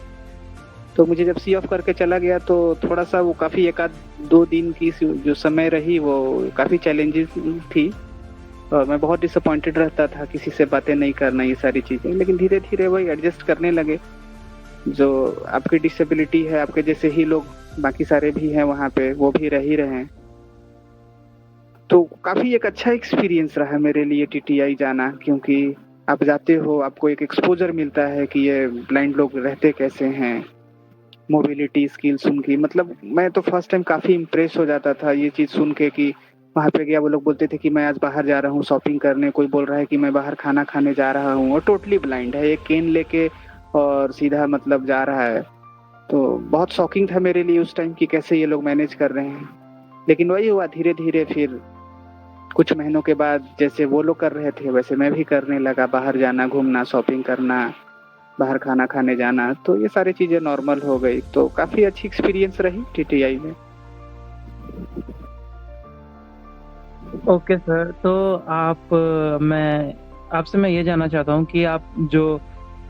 तो मुझे जब सी ऑफ करके चला गया तो थोड़ा सा वो काफ़ी 1-2 दिन की जो समय रही वो काफ़ी चैलेंजेस थी, और मैं बहुत डिसअपॉइंटेड रहता था, किसी से बातें नहीं करना, ये सारी चीज़ें। लेकिन धीरे धीरे वही एडजस्ट करने लगे। जो आपकी डिसेबिलिटी है, आपके जैसे ही लोग बाकी सारे भी हैं वहाँ पे, वो भी रह ही रहे हैं। तो काफ़ी एक अच्छा एक्सपीरियंस रहा मेरे लिए टीटीआई जाना, क्योंकि आप जाते हो, आपको एक एक्सपोजर मिलता है कि ये ब्लाइंड लोग रहते कैसे हैं, मोबिलिटी स्किल्स उनकी। मतलब मैं तो फर्स्ट टाइम काफ़ी इम्प्रेस हो जाता था ये चीज़ सुन के कि वहाँ पे गया, वो लोग बोलते थे कि मैं आज बाहर जा रहा हूँ शॉपिंग करने, कोई बोल रहा है कि मैं बाहर खाना खाने जा रहा हूँ, और टोटली ब्लाइंड है, एक केन लेके और सीधा मतलब जा रहा है। तो बहुत शॉकिंग था मेरे लिए उस टाइम कि कैसे ये लोग मैनेज कर रहे हैं। लेकिन वही हुआ, धीरे धीरे फिर कुछ महीनों के बाद जैसे वो लोग कर रहे थे वैसे मैं भी करने लगा, बाहर जाना, घूमना, शॉपिंग करना, बाहर खाना खाने जाना। तो ये सारी चीज़ें नॉर्मल हो गई। तो काफ़ी अच्छी एक्सपीरियंस रही टीटीआई में। ओके सर, तो मैं आपसे ये जानना चाहता हूँ कि आप जो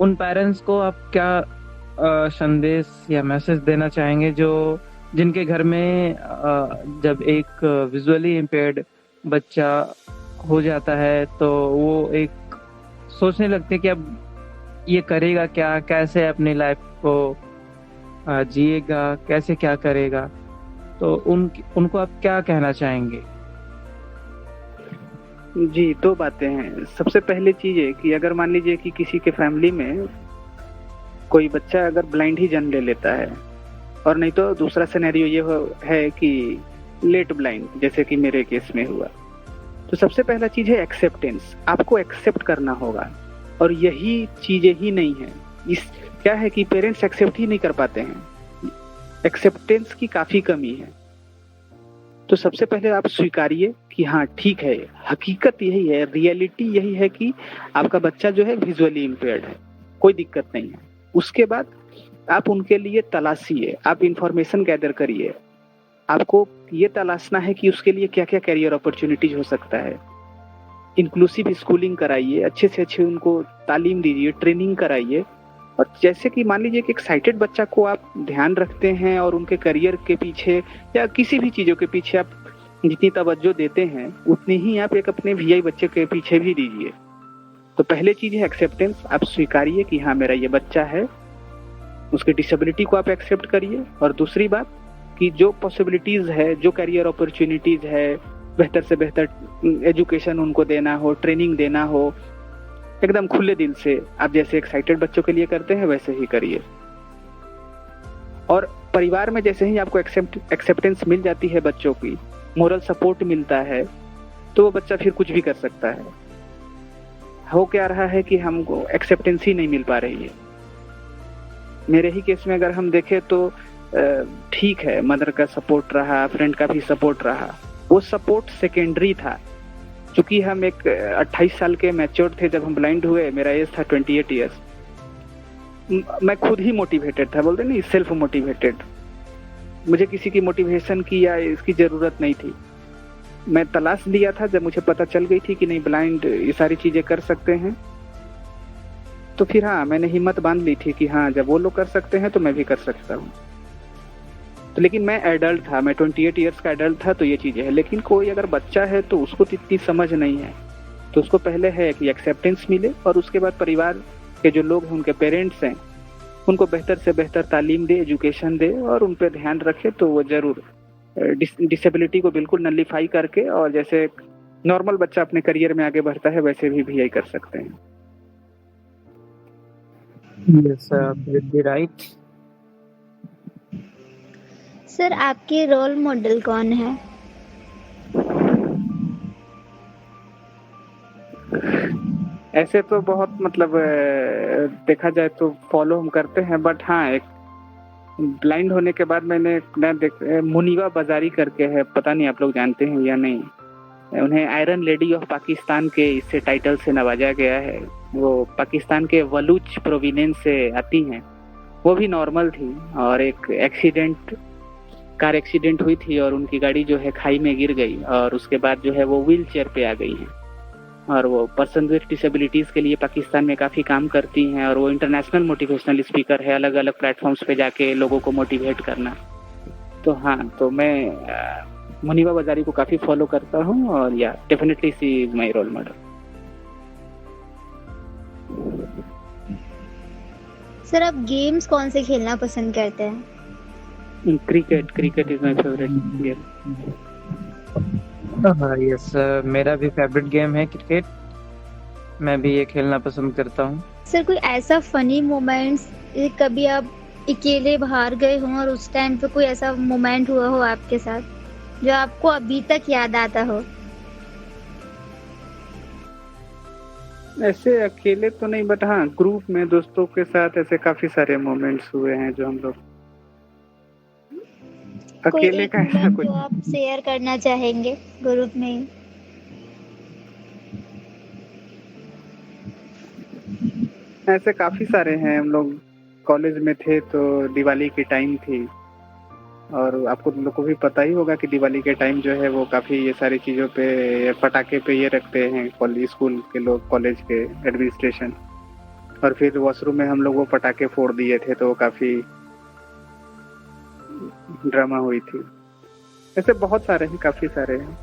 उन पेरेंट्स को आप क्या संदेश या मैसेज देना चाहेंगे जो जिनके घर में जब एक विजुअली इम्पेयर्ड बच्चा हो जाता है तो वो एक सोचने लगते हैं कि अब ये करेगा क्या, कैसे अपनी लाइफ को जिएगा, कैसे क्या करेगा, तो उनको आप क्या कहना चाहेंगे? जी, 2 बातें हैं। सबसे पहली चीज़ है कि अगर मान लीजिए कि किसी के फैमिली में कोई बच्चा अगर ब्लाइंड ही जन्म ले लेता है, और नहीं तो दूसरा सिनेरियो ये है कि लेट ब्लाइंड, जैसे कि मेरे केस में हुआ, तो सबसे पहला चीज़ है एक्सेप्टेंस। आपको एक्सेप्ट करना होगा, और यही चीज़ें ही नहीं है, इस क्या है कि पेरेंट्स एक्सेप्ट ही नहीं कर पाते हैं, एक्सेप्टेंस की काफ़ी कमी है। तो सबसे पहले आप स्वीकारिए कि हाँ ठीक है, हकीकत यही है, रियलिटी यही है कि आपका बच्चा जो है विजुअली इम्पेयर्ड है, कोई दिक्कत नहीं है। उसके बाद आप उनके लिए तलाशिए, आप इंफॉर्मेशन गैदर करिए। आपको ये तलाशना है कि उसके लिए क्या क्या कैरियर अपॉर्चुनिटीज हो सकता है। इंक्लूसिव स्कूलिंग कराइए, अच्छे से अच्छे उनको तालीम दीजिए, ट्रेनिंग कराइए। और जैसे कि मान लीजिए कि एक्साइटेड बच्चा को आप ध्यान रखते हैं और उनके करियर के पीछे या किसी भी चीज़ों के पीछे आप जितनी तवज्जो देते हैं उतनी ही आप एक अपने वीआई बच्चे के पीछे भी दीजिए। तो पहले चीज़ है एक्सेप्टेंस, आप स्वीकारिए कि हाँ मेरा ये बच्चा है, उसके डिसेबिलिटी को आप एक्सेप्ट करिए। और दूसरी बात कि जो पॉसिबिलिटीज़ है, जो करियर अपॉर्चुनिटीज़ है, बेहतर से बेहतर एजुकेशन उनको देना हो, ट्रेनिंग देना हो, एकदम खुले दिल से आप जैसे एक्साइटेड बच्चों के लिए करते हैं वैसे ही करिए। और परिवार में जैसे ही आपको एक्सेप्टेंस मिल जाती है बच्चों की, मोरल सपोर्ट मिलता है, तो वो बच्चा फिर कुछ भी कर सकता है। हो क्या रहा है कि हमको एक्सेप्टेंस ही नहीं मिल पा रही है। मेरे ही केस में अगर हम देखें तो ठीक है, मदर का सपोर्ट रहा, फ्रेंड का भी सपोर्ट रहा, वो सपोर्ट सेकेंडरी था। चूंकि हम एक 28 साल के मैच्योर थे जब हम ब्लाइंड हुए, मेरा एज था 28 ईयर्स। मैं खुद ही मोटिवेटेड था, बोलते नहीं सेल्फ मोटिवेटेड। मुझे किसी की मोटिवेशन की या इसकी ज़रूरत नहीं थी। मैं तलाश लिया था जब मुझे पता चल गई थी कि नहीं ब्लाइंड ये सारी चीज़ें कर सकते हैं, तो फिर हाँ मैंने हिम्मत बांध ली थी कि हाँ जब वो लोग कर सकते हैं तो मैं भी कर सकता हूँ। तो लेकिन मैं एडल्ट था, मैं 28 ईयर्स का एडल्ट था, तो ये चीज़ें हैं। लेकिन कोई अगर बच्चा है तो उसको तो इतनी समझ नहीं है, तो उसको पहले है कि एक्सेप्टेंस मिले और उसके बाद परिवार के जो लोग हैं उनके पेरेंट्स हैं उनको बेहतर से बेहतर तालीम दे, एजुकेशन दे और उन पर ध्यान रखे, तो वो ज़रूर डिसेबिलिटी को बिल्कुल नलिफाई करके और जैसे नॉर्मल बच्चा अपने करियर में आगे बढ़ता है वैसे भी यही कर सकते हैं। Yes sir, right. सर आपके रोल मॉडल कौन है? ऐसे तो बहुत मतलब देखा जाए तो फॉलो हम करते हैं, बट हाँ एक ब्लाइंड होने के बाद मैंने मुनीवा बाजारी करके है, पता नहीं आप लोग जानते हैं या नहीं। उन्हें आयरन लेडी ऑफ पाकिस्तान के इससे टाइटल से नवाजा गया है। वो पाकिस्तान के बलूच प्रोविनेंस से आती हैं। वो भी नॉर्मल थी और एक कार एक्सीडेंट हुई थी और उनकी गाड़ी जो है खाई में गिर गई और उसके बाद जो है वो व्हील चेयर पे आ गई हैं और वो पर्सन विद डिसेबिलिटीज़ के लिए पाकिस्तान में काफ़ी काम करती हैं और वो इंटरनेशनल मोटिवेशनल स्पीकर है, अलग अलग प्लेटफॉर्म्स पे जाके लोगों को मोटिवेट करना। तो हाँ, तो मैं मुनीवा बाजारी को काफ़ी फॉलो करता हूँ और या definitely she is my role model. Sir आप गेम्स कौन से खेलना पसंद करते हैं? Cricket is my favourite game. Yes, मेरा भी फेवरेट गेम है क्रिकेट। मैं भी ये खेलना पसंद करता हूँ। सर कोई ऐसा फनी मोमेंट्स, कभी आप अकेले बाहर गए हों और उस टाइम पे कोई ऐसा मोमेंट हुआ हो आपके साथ जो आपको अभी तक याद आता हो? ऐसे अकेले तो नहीं, बट हाँ ग्रुप में दोस्तों के साथ ऐसे काफी सारे मोमेंट्स हुए हैं जो हम लोग अकेले का ऐसा कुछ जो आप शेयर करना चाहेंगे ग्रुप में? ऐसे काफी सारे हैं। हम लोग कॉलेज में थे तो दिवाली की टाइम थी और आपको लोग को भी पता ही होगा कि दिवाली के टाइम जो है वो काफी ये सारी चीजों पे पटाखे पे ये रखते हैं कॉलेज स्कूल के लोग, कॉलेज के एडमिनिस्ट्रेशन। और फिर वॉशरूम में हम लोग वो पटाखे फोड़ दिए थे तो काफी ड्रामा हुई थी। ऐसे बहुत सारे हैं, काफी सारे हैं।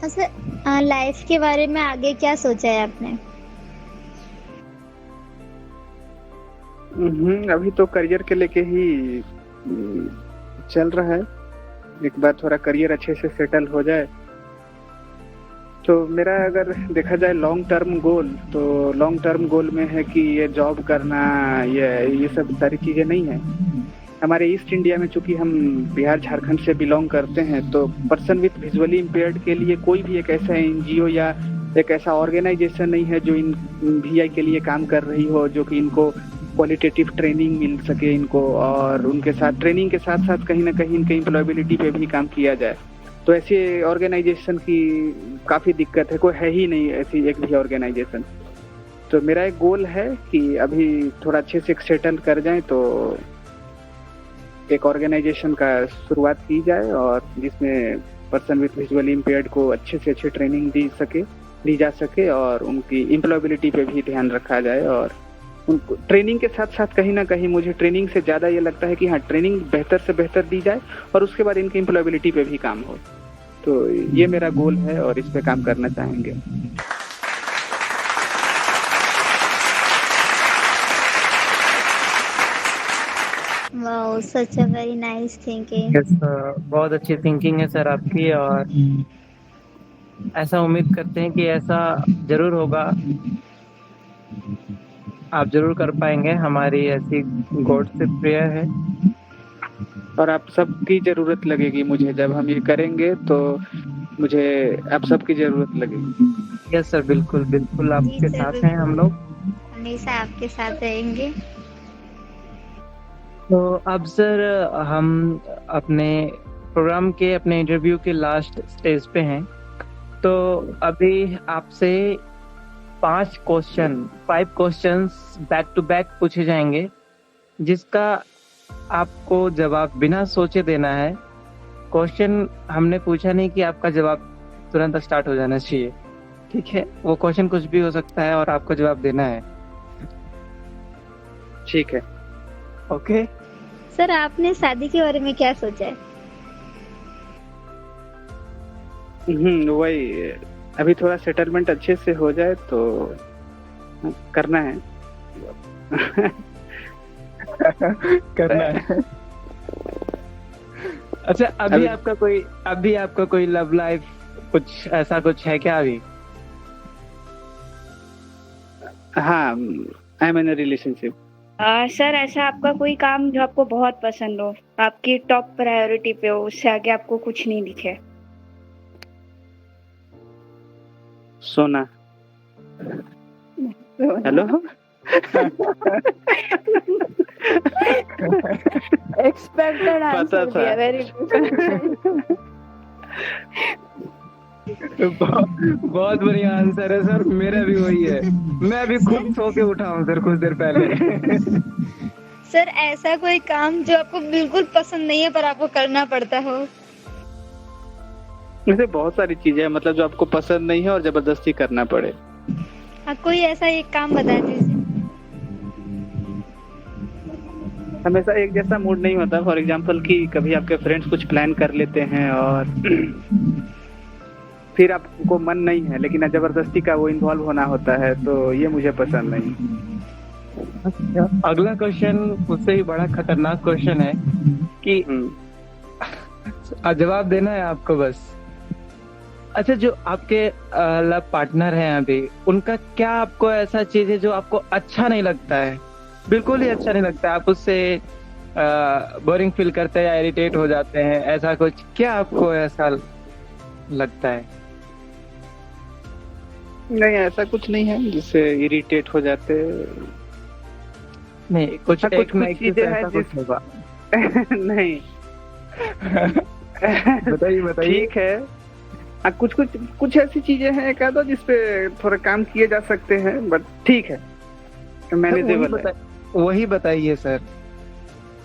अच्छा, लाइफ के बारे में आगे क्या सोचा है आपने? अभी तो करियर के लेके ही चल रहा है। एक बार थोड़ा करियर अच्छे से सेटल हो जाए तो मेरा अगर देखा जाए लॉन्ग टर्म गोल, तो लॉन्ग टर्म गोल में है कि ये जॉब करना, ये सब सारी चीजें नहीं है। हमारे ईस्ट इंडिया में चूंकि हम बिहार झारखंड से बिलोंग करते हैं तो पर्सन विथ विजुअली इम्पेयर्ड के लिए कोई भी एक ऐसा एनजीओ या एक ऐसा ऑर्गेनाइजेशन नहीं है जो इन VI के लिए काम कर रही हो, जो कि इनको क्वालिटेटिव ट्रेनिंग मिल सके इनको और उनके साथ ट्रेनिंग के साथ साथ कहीं ना कहीं इनके एम्प्लॉयबिलिटी पे भी काम किया जाए। तो ऐसे ऑर्गेनाइजेशन की काफ़ी दिक्कत है, कोई है ही नहीं ऐसी एक भी ऑर्गेनाइजेशन। तो मेरा एक गोल है कि अभी थोड़ा अच्छे से सेटल कर जाए तो एक ऑर्गेनाइजेशन का शुरुआत की जाए और जिसमें पर्सन विथ विजुअली इम्पेयर्ड को अच्छे से अच्छी ट्रेनिंग दी जा सके और उनकी एम्प्लॉयबिलिटी पे भी ध्यान रखा जाए। और उनको ट्रेनिंग के साथ साथ कहीं ना कहीं मुझे ट्रेनिंग से ज़्यादा ये लगता है कि हाँ ट्रेनिंग बेहतर से बेहतर दी जाए और उसके बाद इनकी एम्प्लॉयबिलिटी पे भी काम हो। तो ये मेरा गोल है और इस पे काम करना चाहेंगे। Wow, such a very nice thinking. Yes, बहुत अच्छी थिंकिंग है सर आपकी और ऐसा उम्मीद करते हैं कि ऐसा जरूर होगा, आप जरूर कर पाएंगे। हमारी ऐसी गॉड से प्रेयर है और आप सबकी जरूरत लगेगी मुझे, जब हम ये करेंगे तो मुझे आप सबकी जरूरत लगेगी। यस सर, बिल्कुल बिल्कुल आपके साथ हैं हम लोग, हमेशा आपके साथ रहेंगे। तो अब सर हम अपने प्रोग्राम के, अपने इंटरव्यू के लास्ट स्टेज पे हैं। तो अभी आपसे 5 क्वेश्चंस बैक टू बैक पूछे जाएंगे, जिसका आपको जवाब बिना सोचे देना है। क्वेश्चन हमने पूछा नहीं कि आपका जवाब तुरंत स्टार्ट हो जाना चाहिए, ठीक है? वो क्वेश्चन कुछ भी हो सकता है और आपको जवाब देना है। ठीक है। ओके। सर आपने शादी के बारे में क्या सोचा है? वही अभी थोड़ा सेटलमेंट अच्छे से हो जाए तो करना है। करना है। अच्छा, अभी आपका कोई लव लाइफ कुछ ऐसा कुछ है क्या अभी? हाँ, I am in a relationship. Sir ऐसा आपका कोई काम जो आपको बहुत पसंद हो, आपकी टॉप प्रायोरिटी पे हो, उससे आगे आपको कुछ नहीं दिखे? सोना। हेलो। एक्सपेक्टेड आंसर दिया, वेरी बहुत बढ़िया आंसर है सर, मेरा भी वही है। मैं अभी खुद सो के उठा हूँ सर कुछ देर पहले। सर ऐसा कोई काम जो आपको बिल्कुल पसंद नहीं है पर आपको करना पड़ता हो? ऐसे बहुत सारी चीजें हैं, मतलब जो आपको पसंद नहीं है और जबरदस्ती करना पड़े। हाँ, कोई ऐसा एक काम बता दीजिए। हमेशा एक जैसा मूड नहीं होता। फॉर एग्जांपल कि कभी आपके फ्रेंड्स कुछ प्लान कर लेते हैं और फिर आपको मन नहीं है, लेकिन जबरदस्ती का वो इन्वॉल्व होना होता है, तो ये मुझे पसंद नहीं। अगला क्वेश्चन उससे भी बड़ा खतरनाक क्वेश्चन है कि जवाब देना है आपको बस। अच्छा, जो आपके लव पार्टनर हैं अभी, उनका क्या आपको ऐसा चीज है जो आपको अच्छा नहीं लगता है, बिल्कुल ही अच्छा नहीं लगता है? आप उससे बोरिंग फील करते हैं या इरिटेट हो जाते हैं, ऐसा कुछ क्या आपको ऐसा लगता है? नहीं, ऐसा कुछ नहीं है जिससे इरिटेट हो जाते। नहीं, कुछ एक चीजें हैं कुछ होगा। नहीं। बताइए। ठीक है। कुछ ऐसी चीजें हैं एक आधा जिसपे थोड़ा काम किए जा सकते हैं, बट ठीक है, मैनेजेबल है। वही बताइए सर,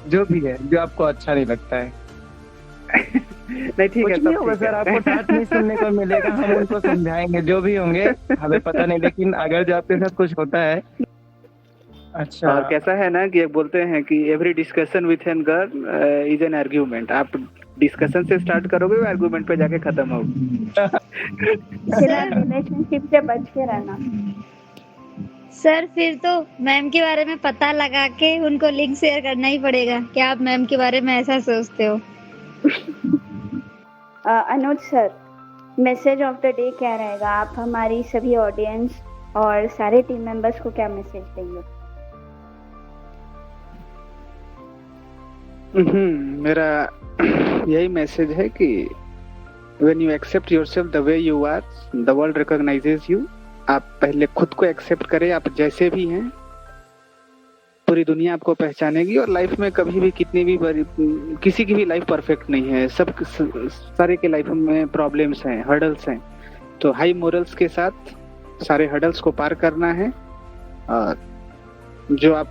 जो भी है जो आपको अच्छा नहीं लगता है। नहीं, ठीक है, नहीं होगा सर, आपको डांट नहीं सुनने को मिलेगा, हम उनको समझाएंगे जो भी होंगे, हमें पता नहीं, लेकिन अगर जो आपके साथ कुछ होता है। अच्छा, और कैसा है ना कि बोलते हैं कि every discussion with an girl is an argument. आप डिस्कशन से स्टार्ट करोगे, वो आर्ग्यूमेंट पे जाके खत्म होगा। रिलेशनशिप से बच के रहना। सर फिर तो मैम के बारे में पता लगा के उनको लिंक शेयर करना ही पड़ेगा। क्या आप मैम के बारे में ऐसा सोचते हो? Anuj sir, message of the day क्या रहेगा? आप हमारी सभी ऑडियंस और सारे टीम मेंबर्स को क्या मैसेज देंगे? मेरा यही मैसेज है कि when you accept yourself the way you are, the world recognizes you। आप पहले खुद को एक्सेप्ट करें, आप जैसे भी हैं, पूरी दुनिया आपको पहचानेगी। और लाइफ में कभी भी कितनी भी किसी की भी लाइफ परफेक्ट नहीं है, सब सारे के लाइफ में प्रॉब्लम्स हैं, हर्डल्स हैं, तो हाई मोरल्स के साथ सारे हर्डल्स को पार करना है। और जो आप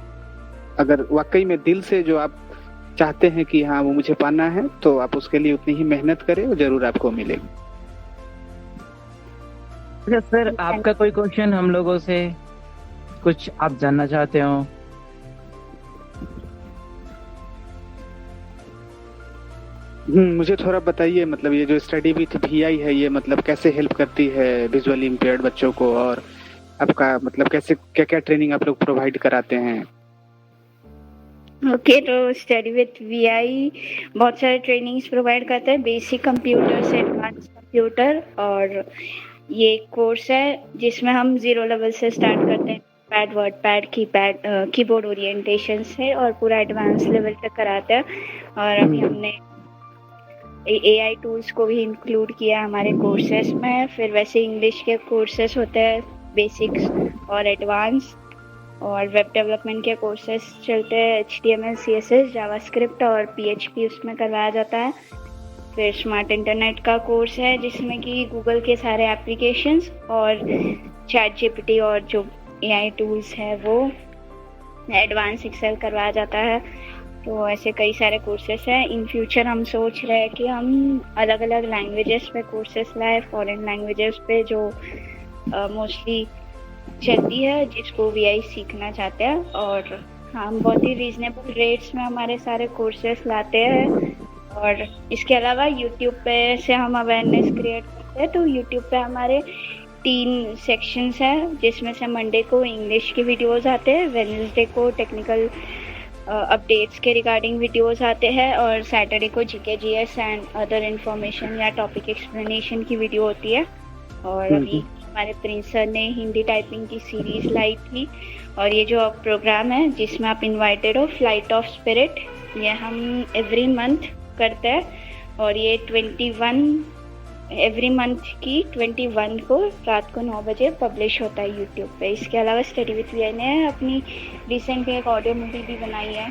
अगर वाकई में दिल से जो आप चाहते हैं कि हाँ वो मुझे पाना है, तो आप उसके लिए उतनी ही मेहनत करें, वो जरूर आपको मिलेगी। अच्छा सर, आपका कोई क्वेश्चन हम लोगों से कुछ आप जानना चाहते हो? मुझे थोड़ा बताइए, मतलब ये जो स्टडी विथ वीआई है, ये मतलब कैसे हेल्प करती है विजुअली इम्पेयर्ड बच्चों को, और आपका मतलब कैसे क्या क्या ट्रेनिंग आप लोग प्रोवाइड कराते हैं? ओके, तो स्टडी विथ वीआई बहुत सारे ट्रेनिंग्स प्रोवाइड करते हैं, बेसिक कंप्यूटर से एडवांस कंप्यूटर। और ये कोर्स है जिसमें हम 0 लेवल से स्टार्ट करते हैं, pad, word pad, keyboard orientation से, और पूरा एडवांस लेवल तक कराते हैं। और अभी हमने AI टूल्स को भी इंक्लूड किया हमारे कोर्सेस में। फिर वैसे इंग्लिश के कोर्सेस होते हैं, बेसिक्स और एडवांस, और वेब डेवलपमेंट के कोर्सेस चलते हैं, HTML, CSS, जावास्क्रिप्ट और PHP उसमें करवाया जाता है। फिर स्मार्ट इंटरनेट का कोर्स है जिसमें कि गूगल के सारे एप्लीकेशंस और ChatGPT और जो AI टूल्स है वो, एडवांस एक्सेल करवाया जाता है। तो ऐसे कई सारे कोर्सेस हैं। इन फ्यूचर हम सोच रहे हैं कि हम अलग अलग लैंग्वेजेस पे कोर्सेस लाए, फॉरेन लैंग्वेजेस पे जो मोस्टली चलती है, जिसको वीआई सीखना चाहते हैं। और हम बहुत ही रीजनेबल रेट्स में हमारे सारे कोर्सेस लाते हैं। और इसके अलावा यूट्यूब पे से हम अवेयरनेस क्रिएट करते हैं। तो यूट्यूब पे हमारे 3 सेक्शंस हैं, जिसमें से मंडे को इंग्लिश के वीडियोस आते हैं, वेडनेसडे को टेक्निकल अपडेट्स के रिगार्डिंग वीडियोस आते हैं, और सैटरडे को GK GS and other information या टॉपिक एक्सप्लेनेशन की वीडियो होती है। और अभी हमारे प्रिंस सर ने हिंदी टाइपिंग की सीरीज लाई थी। और ये जो प्रोग्राम है जिसमें आप इनवाइटेड हो, फ्लाइट ऑफ स्पिरिट, ये हम एवरी मंथ करते हैं। और ये 21 एवरी मंथ की 21 को रात को 9 बजे पब्लिश होता है यूट्यूब पे। इसके अलावा स्टडी विथ वीआई ने अपनी रिसेंटली एक ऑडियो मूवी भी बनाई है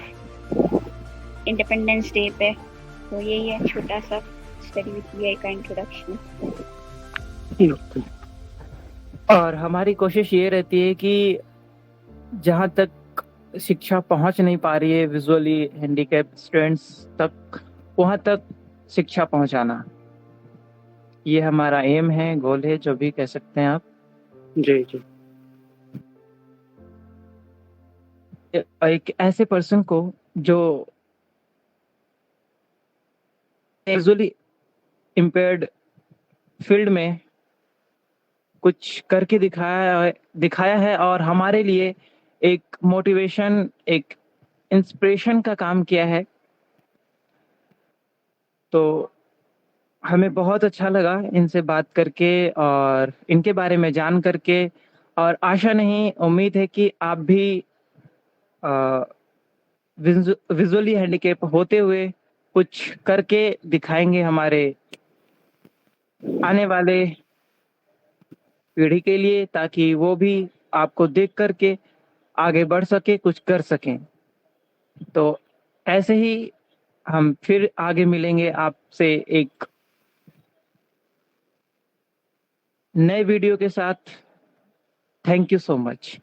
इंडिपेंडेंस डे पे। तो यही है छोटा सा स्टडी विथ वीआई का इंट्रोडक्शन। और हमारी कोशिश ये रहती है कि जहाँ तक शिक्षा पहुँच नहीं पा रही है विजुअली हैंडीकैप स्टूडेंट्स तक, वहाँ तक शिक्षा पहुँचाना, ये हमारा एम है, गोल है, जो भी कह सकते हैं आप। जी जी। एक ऐसे पर्सन को जो विजुअली इम्पेयर्ड फील्ड में कुछ करके दिखाया है और हमारे लिए एक मोटिवेशन, एक इंस्पिरेशन का काम किया है। तो हमें बहुत अच्छा लगा इनसे बात करके और इनके बारे में जान करके। और आशा नहीं, उम्मीद है कि आप भी विजुअली हैंडीकैप होते हुए कुछ करके दिखाएंगे हमारे आने वाले पीढ़ी के लिए, ताकि वो भी आपको देख करके आगे बढ़ सके, कुछ कर सकें। तो ऐसे ही हम फिर आगे मिलेंगे आपसे एक नए वीडियो के साथ। Thank you so much.